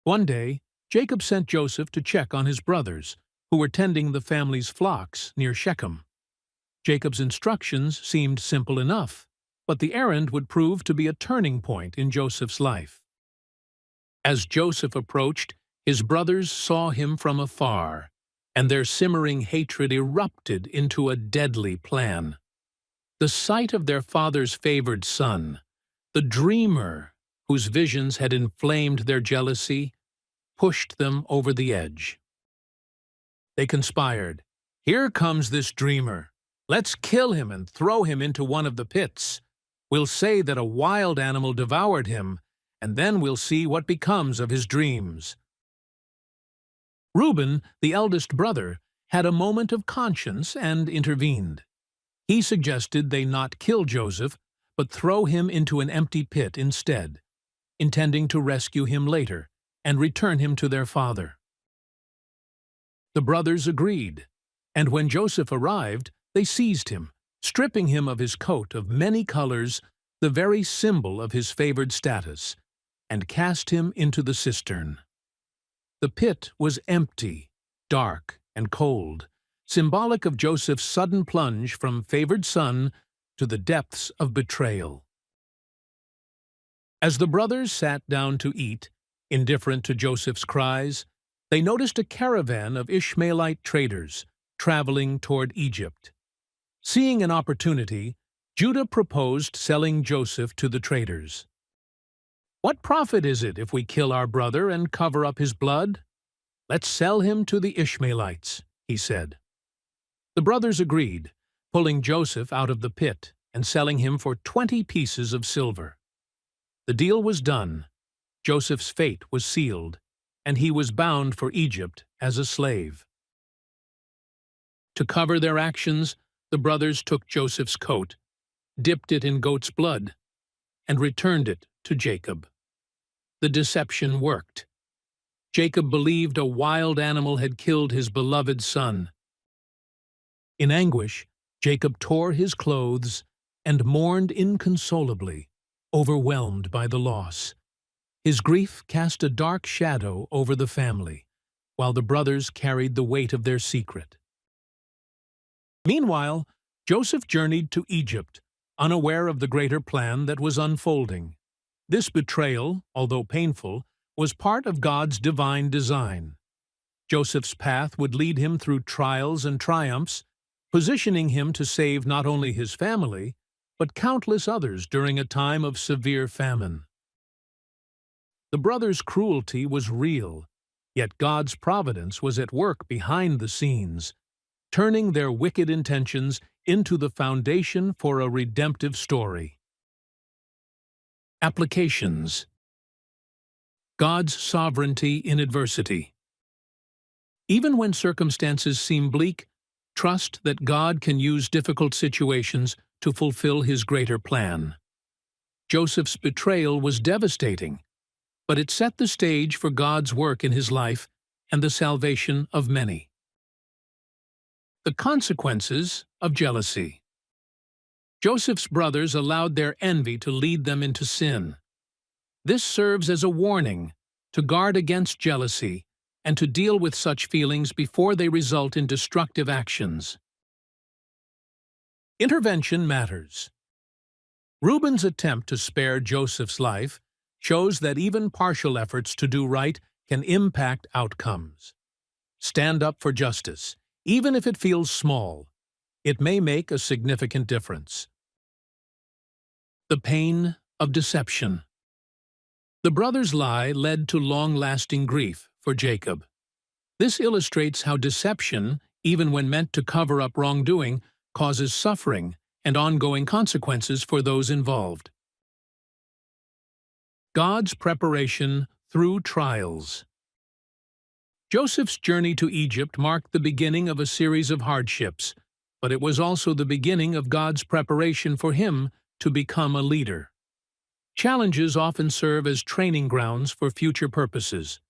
One day, Jacob sent Joseph to check on his brothers, who were tending the family's flocks near Shechem. Jacob's instructions seemed simple enough, but the errand would prove to be a turning point in Joseph's life. As Joseph approached, his brothers saw him from afar, and their simmering hatred erupted into a deadly plan. The sight of their father's favored son, the dreamer whose visions had inflamed their jealousy, pushed them over the edge. They conspired. "Here comes this dreamer. Let's kill him and throw him into one of the pits. We'll say that a wild animal devoured him, and then we'll see what becomes of his dreams." Reuben, the eldest brother, had a moment of conscience and intervened. He suggested they not kill Joseph, but throw him into an empty pit instead, intending to rescue him later and return him to their father. The brothers agreed, and when Joseph arrived, they seized him, stripping him of his coat of many colors, the very symbol of his favored status, and cast him into the cistern. The pit was empty, dark, and cold, symbolic of Joseph's sudden plunge from favored son to the depths of betrayal. As the brothers sat down to eat, indifferent to Joseph's cries, they noticed a caravan of Ishmaelite traders traveling toward Egypt. Seeing an opportunity, Judah proposed selling Joseph to the traders. "What profit is it if we kill our brother and cover up his blood? Let's sell him to the Ishmaelites," he said. The brothers agreed, pulling Joseph out of the pit and selling him for 20 pieces of silver. The deal was done. Joseph's fate was sealed, and he was bound for Egypt as a slave. To cover their actions, the brothers took Joseph's coat, dipped it in goat's blood, and returned it to Jacob. The deception worked. Jacob believed a wild animal had killed his beloved son. In anguish, Jacob tore his clothes and mourned inconsolably, overwhelmed by the loss. His grief cast a dark shadow over the family, while the brothers carried the weight of their secret. Meanwhile, Joseph journeyed to Egypt, unaware of the greater plan that was unfolding. This betrayal, although painful, was part of God's divine design. Joseph's path would lead him through trials and triumphs, positioning him to save not only his family, but countless others during a time of severe famine. The brothers' cruelty was real, yet God's providence was at work behind the scenes, turning their wicked intentions into the foundation for a redemptive story. Applications. God's sovereignty in adversity. Even when circumstances seem bleak, trust that God can use difficult situations to fulfill His greater plan. Joseph's betrayal was devastating, but it set the stage for God's work in his life and the salvation of many. The consequences of jealousy. Joseph's brothers allowed their envy to lead them into sin. This serves as a warning to guard against jealousy and to deal with such feelings before they result in destructive actions. Intervention matters. Reuben's attempt to spare Joseph's life shows that even partial efforts to do right can impact outcomes. Stand up for justice, even if it feels small. It may make a significant difference. The pain of deception. The brothers' lie led to long-lasting grief for Jacob. This illustrates how deception, even when meant to cover up wrongdoing, causes suffering and ongoing consequences for those involved. God's preparation through trials. Joseph's journey to Egypt marked the beginning of a series of hardships, but it was also the beginning of God's preparation for him to become a leader. Challenges often serve as training grounds for future purposes.